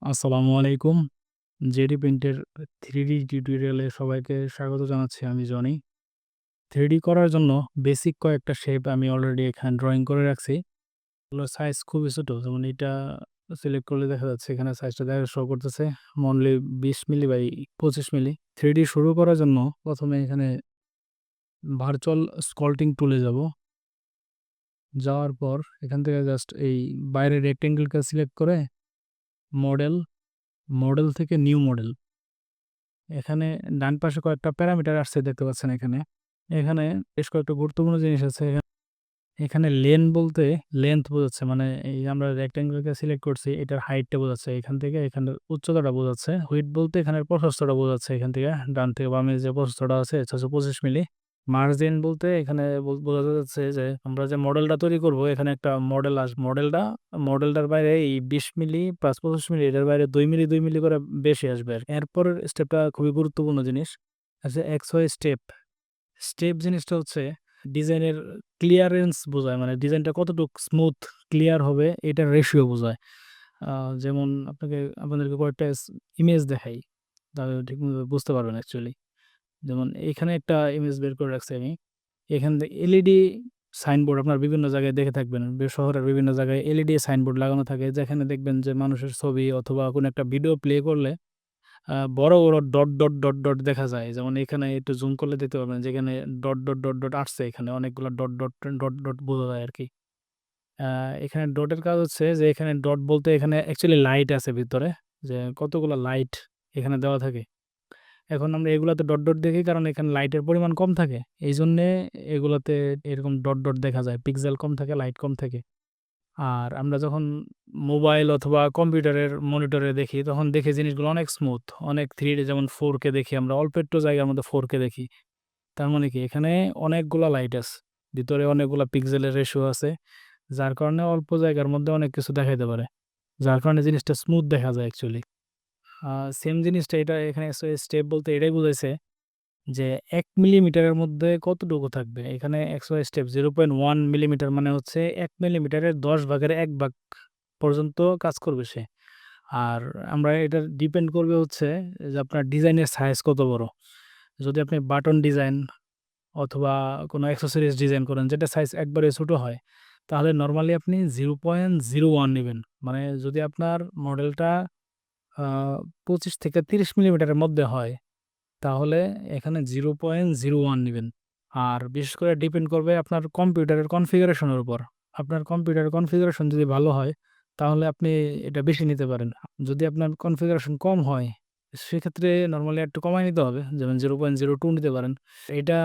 আসসালামু আলাইকুম। JD পেইন্টের 3D টিউটোরিয়ালে সবাইকে স্বাগত জানাচ্ছি। আমি জনি। 3D করার জন্য বেসিক কয়েকটা শেপ আমি অলরেডি এখানে ড্রইং করে রাখছি। এগুলোর সাইজ খুবই ছোট। যেমন এইটা সিলেক্ট করলে দেখা যাচ্ছে এখানে সাইজটা শো করতেছে only ২০ milli by ২৫ milli. 3D শুরু করার জন্য ১ম এ এখানে ভার্চুয়াল স্কাল্পটিং টুলে যাবো। যাওয়ার পর এখান থেকে জাস্ট এই বাইরের রেক্টেঙ্গেলটা সিলেক্ট করে মডেল, মডেল থেকে নিউ মডেল। এখানে ডান পাশে কয়েকটা প্যারামিটার আসছে দেখতে পাচ্ছেন এখানে। এখানে বেশ কয়েকটা গুরুত্বপূর্ণ জিনিস আছে। এখানে বলতে লেন্থ বোঝাচ্ছে, মানে এই আমরা রেক্টেঙ্গেলকে সিলেক্ট করছি এটার হাইটটা বোঝাচ্ছে এখান থেকে, এখানের উচ্চতাটা বোঝাচ্ছে। হুইডথ বলতে এখানের প্রশস্তটা বোঝাচ্ছে এখান থেকে, ডান থেকে বামে যে প্রশস্তটা আছে ৬২৫ মিলি। মার্জিন বলতে এখানে বোঝা যাচ্ছে যে আমরা যে মডেলটা তৈরি করব এখানে একটা মডেল মডেলটার বাইরে এই ২০ মিলি প্লাস ২৫ মিলি এটার বাইরে ২ মিলি ২ মিলি করে বেশি আসবে আরকি। এরপরের স্টেপটা খুবই গুরুত্বপূর্ণ জিনিস। আচ্ছা, XY স্টেপ। স্টেপ জিনিসটা হচ্ছে ডিজাইনের ক্লিয়ারেন্স বোঝায়, মানে ডিজাইনটা কতটুক স্মুথ ক্লিয়ার হবে এটার রেশিও বোঝায়। আ যেমন আপনাদেরকে কয়েকটা ইমেজ দেখাই, তাহলে ঠিকমতো বুঝতে পারবেন অ্যাকচুয়ালি। যেমন এইখানে একটা ইমেজ বের করে রাখছি আমি। এখান থেকে এলইডি সাইনবোর্ড আপনার বিভিন্ন জায়গায় দেখে থাকবেন। শহরের বিভিন্ন জায়গায় এলইডি সাইনবোর্ড লাগানো থাকে, যেখানে দেখবেন যে মানুষের ছবি অথবা কোনো একটা ভিডিও প্লে করলে বড়, বড় ডট দেখা যায়। যেমন এখানে একটু জুম করলে দেখতে পারবেন যেখানে ডট আসছে, এখানে অনেকগুলা ডট বোঝা যায় আরকি। আ এখানে ডটের কাজ হচ্ছে যে এখানে ডট বলতে এখানে অ্যাকচুয়ালি লাইট আছে ভিতরে, যে কতগুলা লাইট এখানে দেওয়া থাকে। এখন আমরা এগুলাতে ডট দেখি কারণ এখানে লাইটের পরিমাণ কম থাকে। এইজন্যে এগুলাতে এরকম ডট দেখা যায়। পিক্সেল কম থাকে, লাইট কম থাকে। আর আমরা যখন মোবাইল অথবা কম্পিউটারের মনিটরে দেখি তখন দেখি জিনিসগুলো অনেক স্মুথ, অনেক 3D, যেমন 4K দেখি আমরা অল্প একটু জায়গার মধ্যে 4K দেখি। তার মানে কি এখানে অনেকগুলা লাইট আছে। ভিতরে অনেকগুলা পিক্সেলের রেশিও আছে। যার কারণে অল্প জায়গার মধ্যে অনেক কিছু দেখাইতে পারে। যার কারণে জিনিসটা স্মুথ দেখা যায় অ্যাকচুয়ালি। আ সেম জিনিসটা এটা এখানে স্টেপ বলতে এটাই বুঝাইছে যে ১ মিলিমিটারের মধ্যে কতটুকু থাকবে। এখানে XY স্টেপ 0.1 মিলিমিটার মানে হচ্ছে ১ মিলিমিটারের ১০ ভাগের ১ ভাগ পর্যন্ত কাজ করবে সে। আর আমরা এটা ডিপেন্ড করবে হচ্ছে যে আপনার ডিজাইনের সাইজ কত বড়। যদি আপনি বাটন ডিজাইন অথবা কোনো অ্যাক্সেসরিজ ডিজাইন করেন যেটা সাইজ একবারে ছোট হয়, তাহলে নরমালি আপনি 0.01 নিবেন। মানে যদি আপনার মডেলটা আ ২৫ থেকে ৩০ মিলিমিটারের মধ্যে হয়, তাহলে এখানে 0.01 নিবেন। আর বিশেষ করে ডিপেন্ড করবে আপনার কম্পিউটারের কনফিগারেশনের উপর। আপনার কম্পিউটারের কনফিগারেশন যদি ভালো হয়, তাহলে আপনি এটা বেশি নিতে পারেন। যদি আপনার কনফিগারেশন কম হয়, সেক্ষেত্রে নরমালি একটু কমায় নিতে হবে। যেমন 0.02 নিতে পারেন। এটা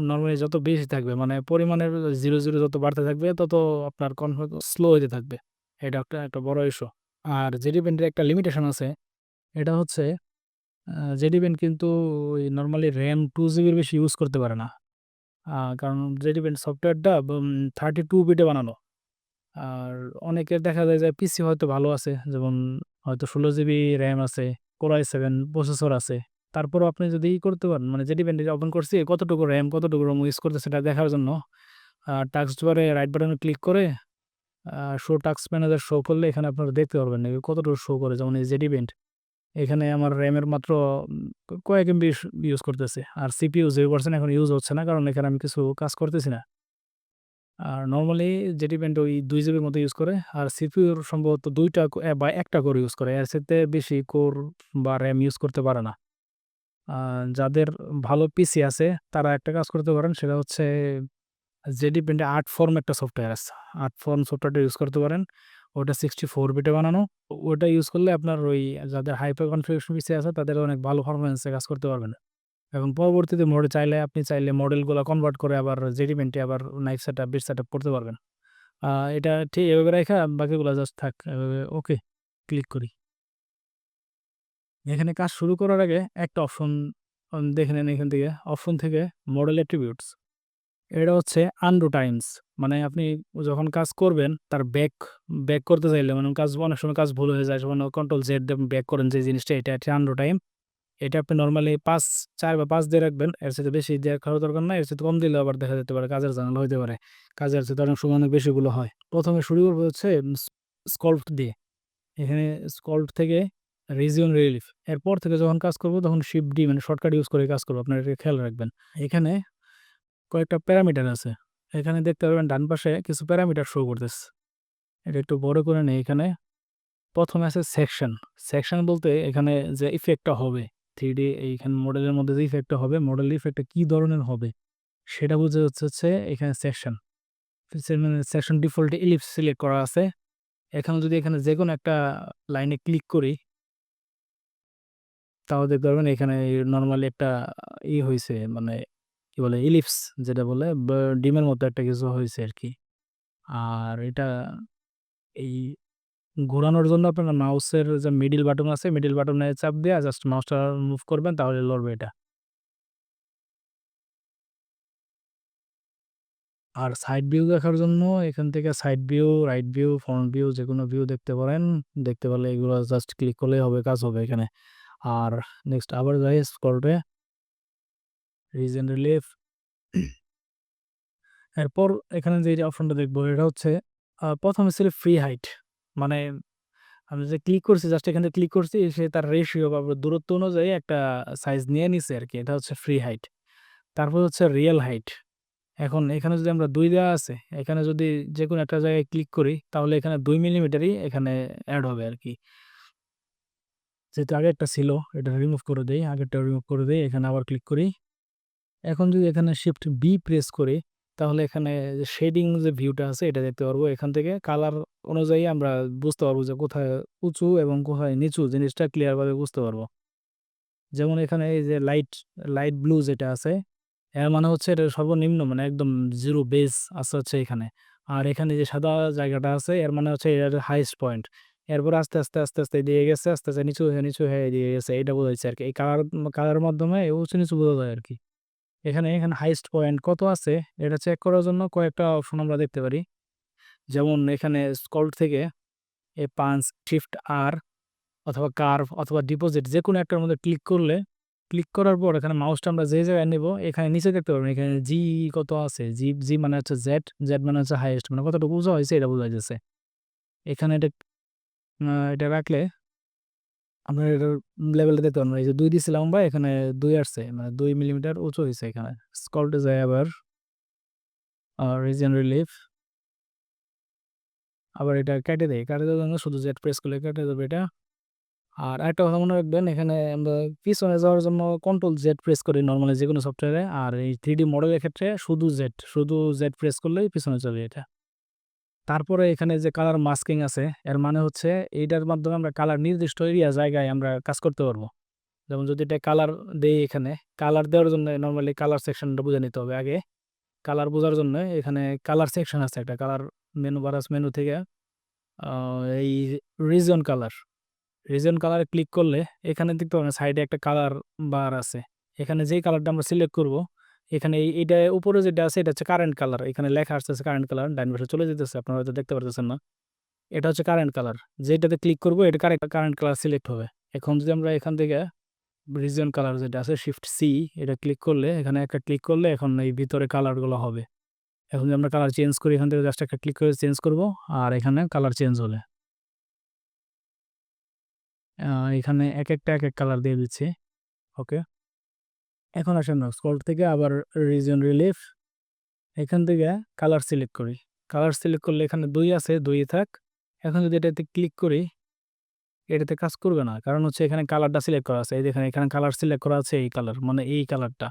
নরমালি যত বেশি থাকবে, মানে পরিমাণের 0 যত বাড়তে থাকবে তত আপনার স্লো হইতে থাকবে। এটা একটা বড় ইস্যু। আর জেডিবেন্ড এর একটা লিমিটেশন আছে। এটা হচ্ছে জেডিবেন কিন্তু ওই নরমালি RAM 2 জিবির বেশি ইউজ করতে পারে না। কারণ জেডিবেন সফটওয়্যারটা 32 বিটে বানানো। আর অনেকের দেখা যায় যে পিসি হয়তো ভালো আছে। যেমন হয়তো 16 জিবি RAM আছে, Core i7 প্রসেসর আছে। তারপরও আপনি যদি করতে পারেন, মানে জেডিবেন ওপেন করছি কতটুকু RAM কতটুকু ROM ইউজ করতেছে এটা দেখার জন্য টাস্ক বারে রাইট বাটনে ক্লিক করে শো টাস্ক ম্যানেজার শো করলে এখানে আপনারা দেখতে পারবেন কতটুকু শো করে। যেমন এই জেডিবেন্ট এখানে আমার র‍্যামের মাত্র কয়েক এমবি ইউজ করতেছে। আর সিপিইউ 0% এখন ইউজ হচ্ছে না। কারণ এখানে আমি কিছু কাজ করতেছি না। আর নরমালি জেডিবেন্ট ওই ২ জিবির মতো ইউজ করে। আর সিপিইউর সম্ভবত ২ টা বা ১ টা কোর ইউজ করে। এর চাইতে বেশি কোর বা র‍্যাম ইউজ করতে পারে না। আ যাদের ভালো পিসি আছে তারা একটা কাজ করতে পারেন, সেটা হচ্ছে জেডিবেন্টে আর্টফর্ম একটা সফটওয়্যার আছে। আর্টফর্ম সফটওয়্যারটা ইউজ করতে পারেন। ওটা 64 বিটে বানানো। ওটা ইউজ করলে আপনার ওই যাদের হাইপার কনফিগারেশন পিসি আছে তাদের অনেক ভালো পারফরম্যান্স এ কাজ করতে পারবেন। এবং পরবর্তীতে আপনি চাইলে মডেলগুলা কনভার্ট করে আবার জেডিমেন্টে আবার নাইফ সেটআপ, বিট সেটআপ করতে পারবেন। এটা ঠিক এভাবে রাইখা বাকিগুলা জাস্ট থাক। এভাবে ওকে ক্লিক করি। এখানে কাজ শুরু করার আগে একটা অপশন দেখে নেন এখান থেকে। অপশন থেকে মডেল অ্যাট্রিবিউটস। এটা হচ্ছে আনডু টাইমস। মানে আপনি যখন কাজ করবেন তার ব্যাক করতে চাইলে, মানে অনেক সময় কাজ ভুল হয়ে যায়। যখন কন্ট্রোল জেড দিয়ে ব্যাক করেন যে জিনিসটা, এটা হচ্ছে আনডু টাইম। এটা আপনি নরমালি ৪ বা ৫ দিয়ে রাখবেন। এর চাইতে বেশি দেখারও দরকার নাই। এর চাইতে কম দিলেও আবার দেখা যেতে পারে কাজের ঝামেলা হইতে পারে। কাজের চাইতে অনেক সময় অনেক বেশিগুলো হয়। ১ম এ শুরু করব হচ্ছে স্কল্পট দিয়ে। এখানে স্কল্ট থেকে রিজিওন রিলিফ। এরপর থেকে যখন কাজ করব তখন শিফট ডি মানে শর্টকাট ইউজ করে কাজ করব। আপনারা এটা খেয়াল রাখবেন। এখানে কয়েকটা প্যারামিটার আছে। এখানে দেখতে পারবেন ডান পাশে কিছু প্যারামিটার শো করতেছে। এটা একটু বড় করে নেই এখানে। ১ম এ আছে সেকশন। সেকশন বলতে এখানে যে ইফেক্টটা হবে 3D এইখানে মডেলের মধ্যে যে ইফেক্টটা হবে, মডেল ইফেক্টটা কি ধরনের হবে সেটা বোঝা হচ্ছে এখানে সেকশন। মানে সেকশন ডিফল্টে ইলিপস সিলেক্ট করা আছে। এখন যদি এখানে যেকোনো একটা লাইনে ক্লিক করি তাও দেখতে পারবেন এখানে নরমালি একটা হইছে মানে কি বলে ইলিপস যেটা বলে ডিমের মতো একটা কিছু হইছে আরকি। আর এটা এই ঘোরানোর জন্য আপনার মাউসের যে মিডল বাটন আছে, মিডল বাটনে চাপ দিয়ে জাস্ট মাউসটা মুভ করবেন তাহলে লড়বে এটা। আর সাইড ভিউ দেখার জন্য এখান থেকে side view, right view, front view যেকোনো ভিউ দেখতে পারেন। দেখতে পারলে এগুলো জাস্ট ক্লিক করলেই হবে, কাজ হবে এখানে। আর নেক্সট আবার যাই স্ক্রলে, রিজন রিলিফ। এরপর এখানে যে অপশনটা দেখবো এটা হচ্ছে ১ম এ ছিল ফ্রি হাইট। মানে আমি যে ক্লিক করছি জাস্ট এখান থেকে ক্লিক করছি সে তার রেশিও বা দূরত্ব অনুযায়ী একটা সাইজ নিয়ে নিছে আরকি। এটা হচ্ছে ফ্রি হাইট। তারপর হচ্ছে রিয়েল হাইট। এখন এখানে যদি আমরা ২ দেওয়া আছে, এখানে যদি যেকোনো একটা জায়গায় ক্লিক করি তাহলে এখানে ২ মিলিমিটারই এখানে এড হবে আরকি। যেহেতু আগে একটা ছিল এটা রিমুভ করে দেই। আগেরটা রিমুভ করে দেই। এখানে আবার ক্লিক করি। এখন যদি এখানে শিফট বি প্রেস করি তাহলে এখানে যে শেডিং যে ভিউটা আছে এটা দেখতে পারবো। এখান থেকে কালার অনুযায়ী আমরা বুঝতে পারবো যে কোথায় উঁচু এবং কোথায় নিচু জিনিসটা ক্লিয়ার ভাবে বুঝতে পারবো। যেমন এখানে এই যে লাইট ব্লু যেটা আছে এর মানে হচ্ছে এটা সর্বনিম্ন মানে একদম 0 বেস আছে হচ্ছে এখানে। আর এখানে যে সাদা জায়গাটা আছে এর মানে হচ্ছে এটার হাইয়েস্ট পয়েন্ট। এরপরে আস্তে এদিকে গেছে, আস্তে নিচু হয়ে এদিকে গেছে। এইটা বোঝাইছে আরকি। এই কালারের মাধ্যমে উঁচু নিচু বোঝা যায় আরকি। এখানে হাইয়েস্ট পয়েন্ট কত আছে এটা চেক করার জন্য কয়েকটা অপশন আমরা দেখতে পারি। যেমন এখানে স্ক্রল থেকে পাঞ্চ, শিফট আর অথবা কার্ভ অথবা ডিপোজিট যেকোনো একটার মধ্যে ক্লিক করার পর এখানে মাউসটা আমরা যে জায়গায় নেব এখানে নিচে দেখতে পারবেন এখানে জি কত আছে। জি মানে হচ্ছে জেড মানে হচ্ছে হাইয়েস্ট মানে কতটুকু উঁচু হইছে এটা বোঝা যাচ্ছে। এখানে এটা রাখলে আপনার এটার লেভেলটা দেখতে পারবেন। এই যে ২ দিছিলাম আমরা এখানে ২ আসছে মানে ২ মিলিমিটার উঁচু হইছে এখানে। স্ক্রলটা যায় আবার রিজিয়ন রিলিফ আবার এটা কেটে দেই। কেটে দেওয়ার জন্য শুধু জেড প্রেস করলে কেটে যাবে এটা। আর আরেকটা কথা মনে রাখবেন এখানে আমরা পিছনে যাওয়ার জন্য কন্ট্রোল জেড প্রেস করি নরমালি যেকোনো সফটওয়্যারে। আর এই 3D মডেলের ক্ষেত্রে শুধু জেড প্রেস করলেই পিছনে চলে এটা। তারপরে এখানে যে কালার মাস্কিং আছে এর মানে হচ্ছে এইটার মাধ্যমে আমরা কালার নির্দিষ্ট এরিয়া জায়গায় আমরা কাজ করতে পারবো। যেমন যদি এটা কালার দেই এখানে, কালার দেওয়ার জন্য নরমালি কালার সেকশনটা বুঝে নিতে হবে আগে। কালার বোঝার জন্য এখানে কালার সেকশন আছে একটা কালার মেনু থেকে আ এই রিজন কালার। রিজন কালারে ক্লিক করলে এখানে দেখতে পাবেন সাইডে একটা কালার বার আছে। এখানে যেই কালারটা আমরা সিলেক্ট করব, এখানে এইটা উপরে যেটা আছে এটা হচ্ছে কারেন্ট কালার। এখানে লেখা আসতেছে কারেন্ট কালার। ডাইন পাশে চলে যেতেছে। আপনারা হয়তো দেখতে পারতেছেন না। এটা হচ্ছে কারেন্ট কালার। যেটাতে ক্লিক করব এটা কারেন্ট কালার সিলেক্ট হবে। এখন যদি আমরা এখান থেকে রিজন কালার যেটা আছে শিফট সি এটা ক্লিক করলে এখানে একটা ক্লিক করলে এখন এই ভিতরে কালারগুলো হবে। এখন যদি আমরা কালার চেঞ্জ করি এখান থেকে জাস্ট একটা ক্লিক করে চেঞ্জ করব। আর এখানে কালার চেঞ্জ হলে আ এখানে একেকটা একেক কালার দিয়ে দিচ্ছি। ওকে। এখন আসেন না স্ক্রল থেকে আবার রিজন রিলিফ এখান থেকে কালার সিলেক্ট করি। কালার সিলেক্ট করলে এখানে ২ আছে, ২ থাক। এখন যদি এটাতে ক্লিক করি, এটাতে কাজ করবে না। কারণ হচ্ছে এখানে কালারটা সিলেক্ট করা আছে। এই দেখেন এখানে কালার সিলেক্ট করা আছে এই কালার মানে এই কালারটা।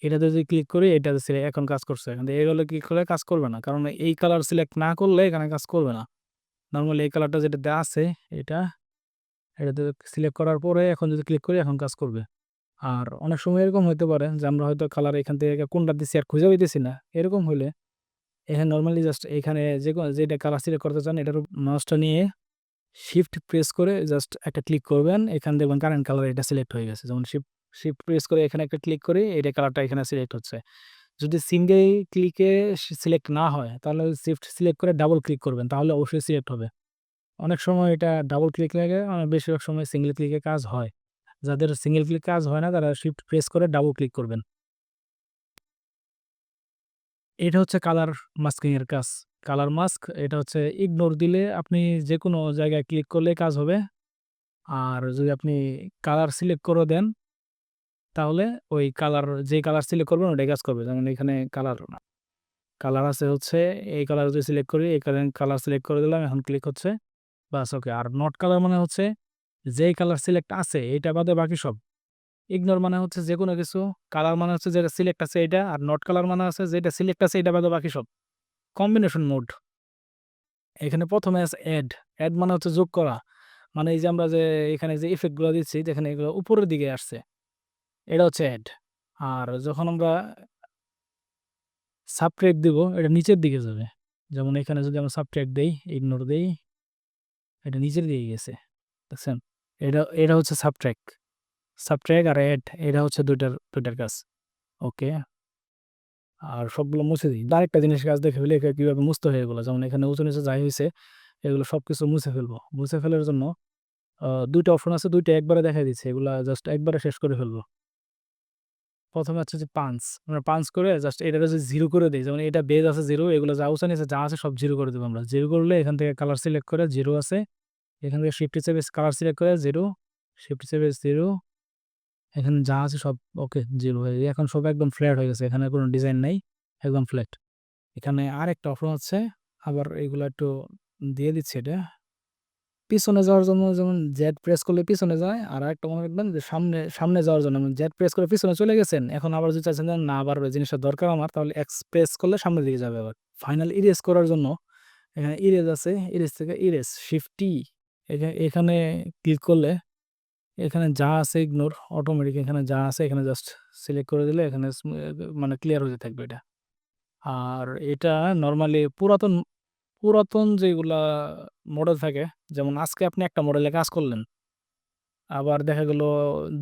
এটাতে যদি ক্লিক করি এটাতে এখন কাজ করছে। কিন্তু এগুলো ক্লিক করলে কাজ করবে না। কারণ এই কালার সিলেক্ট না করলে এখানে কাজ করবে না। নরমালি এই কালারটা যেটাতে আছে এটা, এটাতে সিলেক্ট করার পরে এখন যদি ক্লিক করি এখন কাজ করবে। আর অনেক সময় এরকম হইতে পারে যে আমরা হয়তো কালার এখান থেকে কোনটা দিচ্ছি আর খুঁজে পাইতেছি না। এরকম হইলে এখানে নরমালি জাস্ট এখানে যেটা কালার সিলেক্ট করতে চান এটার মাউসটা নিয়ে শিফট প্রেস করে জাস্ট একটা ক্লিক করবেন। এখানে দেখবেন কারেন্ট কালার এটা সিলেক্ট হয়ে গেছে। যেমন শিফট প্রেস করে এখানে একটা ক্লিক করি এটা কালারটা এখানে সিলেক্ট হচ্ছে। যদি সিঙ্গেল ক্লিকে সিলেক্ট না হয় তাহলে শিফট সিলেক্ট করে ডাবল ক্লিক করবেন। তাহলে অবশ্যই সিলেক্ট হবে। অনেক সময় এটা ডাবল ক্লিক লাগে, বেশিরভাগ সময় সিঙ্গেল ক্লিকে কাজ হয়। যাদের সিঙ্গেল ক্লিক কাজ হয় না তারা শিফট প্রেস করে ডাবল ক্লিক করবেন। এটা হচ্ছে কালার মাস্কিং এর কাজ। কালার মাস্ক এটা হচ্ছে ইগনোর দিলে আপনি যেকোনো জায়গায় ক্লিক করলেই কাজ হবে। আর যদি আপনি কালার সিলেক্ট করে দেন তাহলে ওই যে কালার সিলেক্ট করবেন ওটাই কাজ করবে। যেমন এখানে কালার আছে হচ্ছে এই কালার যদি সিলেক্ট করি এই কালার সিলেক্ট করে দিলাম, এখন ক্লিক হচ্ছে, বাস ওকে। আর নট কালার মানে হচ্ছে যেই কালার সিলেক্ট আছে এইটা বাদে বাকি সব। ইগনোর মানে হচ্ছে যেকোনো কিছু, কালার মানে হচ্ছে যেটা সিলেক্ট আছে এটা, আর নট কালার মানে আছে যেটা সিলেক্ট আছে এটা বাদে বাকি সব। Combination mode. এখানে প্রথমে আছে অ্যাড। অ্যাড মানে হচ্ছে যোগ করা। মানে এই যে আমরা যে এখানে যে ইফেক্টগুলো দিচ্ছি যেখানে এগুলো উপরের দিকে আসছে এটা হচ্ছে অ্যাড। আর যখন আমরা সাবট্রাক্ট দিব এটা নিচের দিকে যাবে। যেমন এখানে যদি আমরা সাবট্রাক্ট দেই, ইগনোর দেই, এটা নিচের দিকে গেছে। দেখছেন? এটা হচ্ছে সাবট্রাক্ট আর অ্যাড এটা হচ্ছে দুইটার কাজ। ওকে। আর সবগুলো মুছে দিই। আরেকটা জিনিস কাজ দেখে ফেলি কিভাবে মুছতে হয় এগুলো। যেমন এখানে উঁচু নিচে যাই হইছে এগুলো সবকিছু মুছে ফেলবো। মুছে ফেলার জন্য ২ টা অপশন আছে, ২ টা একবারে দেখাই দিচ্ছি। এগুলা জাস্ট একবারে শেষ করে ফেলবো। ১ম এ হচ্ছে যে পাঞ্চ। আমরা পাঞ্চ করে জাস্ট এটারে যদি 0 করে দেই, যেমন এটা বেজ আছে 0, এগুলো যা উঁচা নিচে যা আছে সব 0 করে দেব আমরা। 0 করলে এখান থেকে কালার সিলেক্ট করে 0 আছে। এখান থেকে শিফট চেপে কালার সিলেক্ট করে 0, শিফট চেপে 0, এখানে যা আছে সব ওকে 0 হয়ে যায়। এখন সব একদম ফ্ল্যাট হয়ে গেছে। এখানে কোনো ডিজাইন নাই, একদম ফ্ল্যাট। এখানে আরেকটা অপশন হচ্ছে, আবার এগুলা একটু দিয়ে দিচ্ছি এটা। পিছনে যাওয়ার জন্য যেমন জেড প্রেস করলে পিছনে যায়, আর আরেকটা মনে রাখবেন যে সামনে যাওয়ার জন্য জেড প্রেস করে পিছনে চলে গেছেন, এখন আবার যদি চাইছেন যে না আবার ওই জিনিসটা দরকার আমার, তাহলে এক্স প্রেস করলে সামনের দিকে যাবে আবার। ফাইনাল ইরেজ করার জন্য এখানে ইরেজ আছে, ইরেজ থেকে ইরেজ শিফট টি, এখানে ক্লিক করলে এখানে যা আছে ইগনোর অটোমেটিক, এখানে যা আছে এখানে জাস্ট সিলেক্ট করে দিলে এখানে মানে ক্লিয়ার হয়ে থাকবে এটা। আর এটা নর্মালি পুরাতন যেগুলা মডেল থাকে, যেমন আজকে আপনি একটা মডেলে কাজ করলেন, আবার দেখা গেল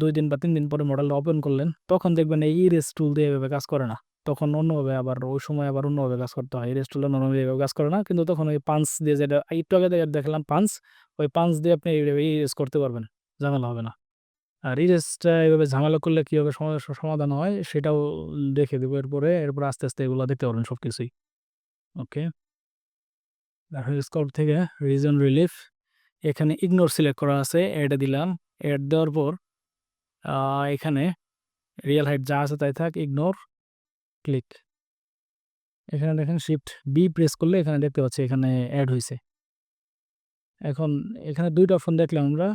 ২ দিন বা ৩ দিন পরে মডেলটা ওপেন করলেন, তখন দেখবেন এই ইরেজ টুল দিয়ে এভাবে কাজ করে না। তখন অন্যভাবে আবার ওই সময় আবার অন্যভাবে কাজ করতে হয়। ইরেজ টুলটা নরমালি এভাবে কাজ করে না। কিন্তু তখন ওই পাঞ্চ দিয়ে, যেটা একটু আগে দেখলাম পাঞ্চ, ওই পাঞ্চ দিয়ে আপনি ইরেজ করতে পারবেন। ঝামেলা হবে না। আর ইরেজটা এভাবে ঝামেলা করলে কিভাবে সমস্যার সমাধান হয় সেটাও দেখে দেবো এরপরে আস্তে, আস্তে এগুলা দেখতে পারবেন সবকিছুই। ওকে। স্কোপ থেকে রিজন রিলিফ, এখানে ইগনোর সিলেক্ট করা আছে, এটা দিলাম। এড দেওয়ার পর এখানে রিয়েল হাইট যা আছে তাই থাক, ইগনোর, ক্লিক। এখানে দেখেন শিফট বি প্রেস করলে এখানে দেখতে পাচ্ছি এখানে অ্যাড হয়েছে। এখন এখানে ২ টা অপশন দেখলাম আমরা,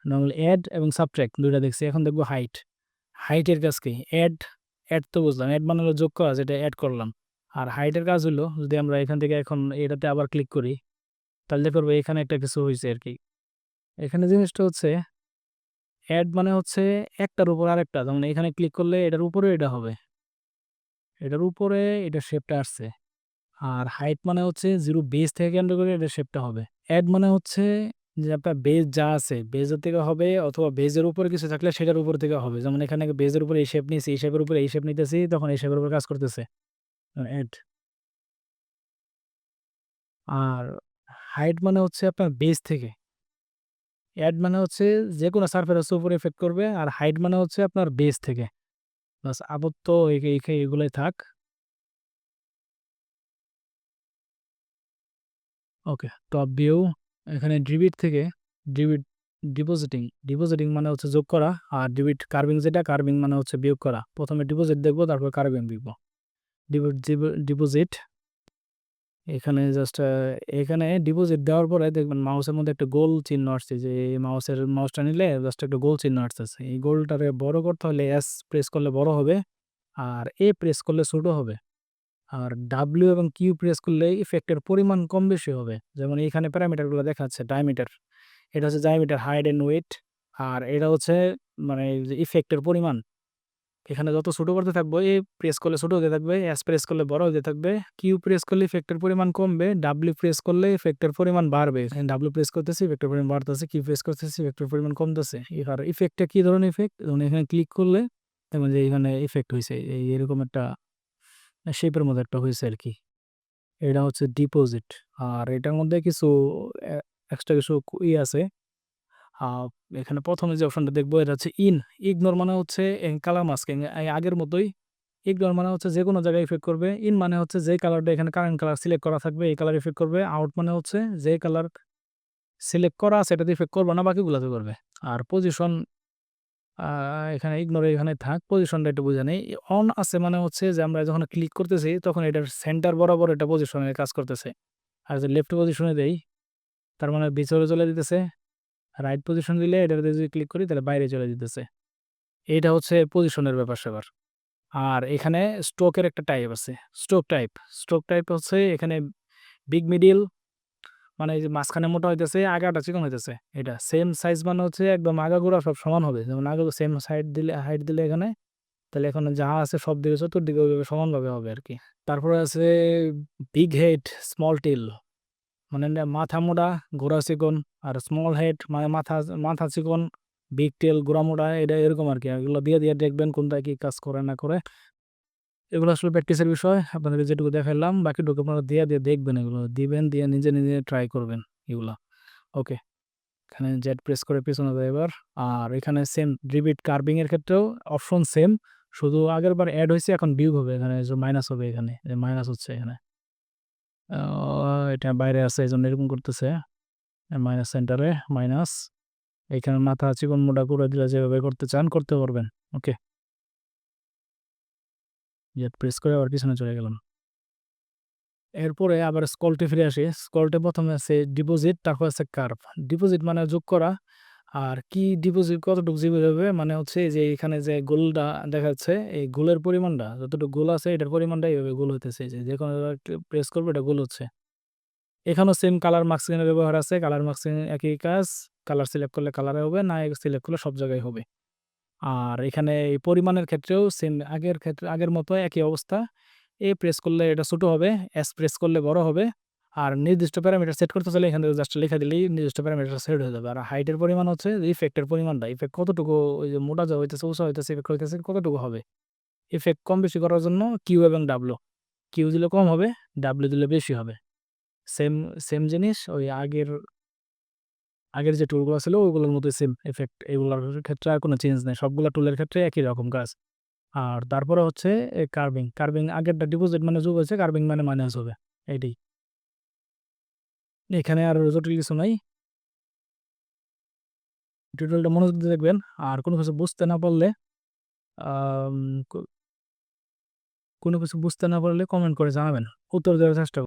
নরমাল অ্যাড এবং সাবট্রাক্ট ২ টা দেখছি। এখন দেখবো হাইট। হাইটের কাজ কি? অ্যাড তো বুঝলাম, অ্যাড মানে হলো যোগ করা, যেটা অ্যাড করলাম। আর হাইটের কাজ হলো যদি আমরা এখান থেকে এখন এটাতে আবার ক্লিক করি তাহলে দেখতে পারবো এখানে একটা কিছু হইছে আরকি। এখানে জিনিসটা হচ্ছে অ্যাড মানে হচ্ছে একটার উপর আরেকটা। যেমন এখানে ক্লিক করলে এটার উপরে এটা হবে। এটার উপরে এটার শেপটা আসছে। আর হাইট মানে হচ্ছে 0 বেস থেকে কেন্দ্র করে এটার শেপটা হবে। অ্যাড মানে হচ্ছে যে আপনার বেস যা আছে বেজের থেকে হবে, অথবা বেজের উপরে কিছু থাকলে সেটার উপর থেকে হবে। যেমন এখানে বেজের উপরে এই শেপ নিয়েছি, এই শেপের উপরে এই শেপ নিতেছি, তখন এই শেপের উপর কাজ করতেছে। অ্যাড। আর হাইট মানে হচ্ছে আপনার বেস থেকে। অ্যাড মানে হচ্ছে যেকোনো সারফেসের উপর ইফেক্ট করবে, আর হাইট মানে হচ্ছে আপনার বেস থেকে। বাস আপাতত এগুলাই থাক। ওকে, টপ ভিউ। এখানে ডিভিট থেকে ডিভিট ডিপোজিটিং মানে হচ্ছে যোগ করা, আর ডিভিট কার্ভিং, যেটা কার্ভিং মানে হচ্ছে বিয়োগ করা। প্রথমে ডিপোজিট দেখবো, তারপর কার্ভিং দেখবো। ডিপোজিট এখানে জাস্ট এখানে ডিপোজিট দেওয়ার পরে দেখবেন মাউসের মধ্যে একটা গোল চিহ্ন আসছে, যে মাউসটা নিলে জাস্ট একটা গোল চিহ্ন আসতেছে। এই গোলটারে বড় করতে হলে এস প্রেস করলে বড় হবে, আর এ প্রেস করলে ছোট হবে। আর ডাব্লিউ এবং কিউ প্রেস করলে ইফেক্টের পরিমাণ কম বেশি হবে। যেমন এখানে প্যারামিটারগুলো দেখাচ্ছে ডায়ামিটার, এটা হচ্ছে ডায়ামিটার, হাইট এন্ড ওয়েট। আর এটা হচ্ছে মানে যে ইফেক্টের পরিমাণ, এখানে যত ছোট করতে থাকবো এ প্রেস করলে ছোট হতে থাকবে, এস প্রেস করলে বড় হতে থাকবে, কিউ প্রেস করলে ইফেক্টের পরিমাণ কমবে, ডাব্লিউ প্রেস করলে ইফেক্টের পরিমাণ বাড়বে। ডাব্লিউ প্রেস করতেছি ইফেক্টের পরিমাণ বাড়তেছে, কিউ প্রেস করতেছি ইফেক্টের পরিমাণ কমতেছে। আর ইফেক্টটা কি ধরনের ইফেক্ট, যেমন এখানে ক্লিক করলে দেখবেন যে এখানে ইফেক্ট হয়েছে এরকম একটা শেপের মধ্যে একটা হয়েছে আর কি। এটা হচ্ছে ডিপোজিট। আর এটার মধ্যে কিছু এক্সট্রা কিছু আছে। আহ, এখানে প্রথমে যে অপশনটা দেখবো এটা হচ্ছে ইগনোর মানে হচ্ছে কালার মাস্কিং, আগের মতোই ইগনোর মানে হচ্ছে যে কোনো জায়গায় ইফেক্ট করবে। ইন মানে হচ্ছে যে কালারটা এখানে কারেন্ট কালার সিলেক্ট করা থাকবে এই কালার ইফেক্ট করবে। আউট মানে হচ্ছে যে কালার সিলেক্ট করা আছে এটাতে ইফেক্ট করবে না, বাকিগুলাতে করবে। আর পজিশন এখানে ইগনোর এখানে থাক, পজিশনটা একটু বুঝে নেই। অন আছে মানে হচ্ছে যে আমরা যখন ক্লিক করতেছি তখন এটার সেন্টার বরাবর এটা পজিশনের কাজ করতেছে। আর যে লেফট পজিশনে দেই তার মানে ভিতরে চলে দিতেছে। রাইট পজিশন দিলে এটাতে যদি ক্লিক করি তাহলে বাইরে চলে দিতেছে। এইটা হচ্ছে পজিশনের ব্যাপার-স্যাপার। আর এখানে স্ট্রোকের একটা টাইপ আছে। Stroke type. স্ট্রোক টাইপ হচ্ছে এখানে বিগ মিডল মানে এই যে মাঝখানে মোটা হইতেছে, আগাটা চিকন হইতেছে। এটা সেম সাইজ মানে হচ্ছে একদম আগা-গোড়া সব সমান হবে। যেমন আগা সেম হাইট দিলে এখানে, তাহলে এখানে যা আছে সব দিকে চতুর্দিকে ওইভাবে সমানভাবে হবে আরকি। তারপরে আছে বিগ হেড, স্মল টেইল। মানে মাথা মোটা, ঘোড়া চিকন। আর স্মল হেড মানে মাথা চিকন, বিগ টেইল ঘোড়া মোটা, এটা এরকম আরকি। এগুলো দিয়ে দেখবেন কোনটা কি কাজ করে না করে। এগুলো আসলে প্র্যাকটিসের বিষয়। আপনাদেরকে যেটুকু দেখাইলাম বাকিটুকু আপনারা দিয়ে দেখবেন এগুলো। দিবেন, দিয়ে নিজে ট্রাই করবেন এগুলা। ওকে। এখানে জেড প্রেস করে পেছনে যাই এবার। আর এখানে সেম রিপিট কার্ভিং এর ক্ষেত্রেও অপশন সেম। শুধু আগেরবার এড হইছে, এখন ভিউ হবে এখানে যে মাইনাস হবে এখানে। মাইনাস হচ্ছে এখানে। এটা বাইরে আছে এজন্য এরকম করতেছে। মাইনাস সেন্টারে মাইনাস। এখানে মাথা চিকন মোটা করে দিলে যেভাবে করতে চান করতে পারবেন। ওকে। জেড প্রেস করে আবার পিছনে চলে গেলাম। এরপরে আবার স্ক্রলটে ফিরে আসি। স্ক্রলটে ১ম এ আছে ডিপোজিট, তারপর আছে কার্ভ। ডিপোজিট মানে যোগ করা। আর কি ডিপোজিট কতটুকু জিবি হবে মানে হচ্ছে এই যে এখানে যে গোলটা দেখা যাচ্ছে, এই গোলের পরিমাণটা যতটুকু গোল আছে এটার পরিমাণটাই এভাবে গোল হইতেছে। এই যে যেকোনো প্রেস করবে এটা গোল হচ্ছে। এখানেও সেম কালার মাস্কিং এর ব্যবহার আছে। কালার মাস্কিং একই কাজ। কালার সিলেক্ট করলে কালারে হবে, না সিলেক্ট করলে সব জায়গায় হবে। আর এখানে এই পরিমাণের ক্ষেত্রেও সেম আগের মতো একই অবস্থা। এ প্রেস করলে এটা ছোট হবে, এস প্রেস করলে বড় হবে। আর নির্দিষ্ট প্যারামিটার সেট করতে চাইলে এখান থেকে জাস্ট লিখে দিলেই নির্দিষ্ট প্যারামিটার সেট হয়ে যাবে। আর হাইটের পরিমাণ হচ্ছে ইফেক্টের পরিমাণটা। ইফেক্ট কতটুকু ওই যে মোটা হইতেছে, উঁচা হইতেছে, ইফেক্ট হইতেছে কতটুকু হবে। ইফেক্ট কম বেশি করার জন্য কিউ এবং ডাব্লু। কিউ দিলে কম হবে, ডাব্লু দিলে বেশি হবে। সেম সেম জিনিস ওই আগের যে টুলগুলো ছিল ওগুলোর মতোই সেম ইফেক্ট। এগুলোর ক্ষেত্রে আর কোনো চেঞ্জ নেই। সবগুলা টুলের ক্ষেত্রে একই রকম কাজ। আর তারপরে হচ্ছে কার্ভিং। কার্ভিং আগেরটা ডিপোজিট মানে যোগ হয়েছে, কার্ভিং মানে মাইনাস হবে। এইটাই। এখানে আর জটিল কিছু নাই। টিউটোরিয়ালটা মনোযোগ দিয়ে দেখবেন। আর কোনো কিছু বুঝতে না পারলে আম কো কোনো কিছু বুঝতে না পারলে কমেন্ট করে জানাবেন। উত্তর দেওয়ার চেষ্টা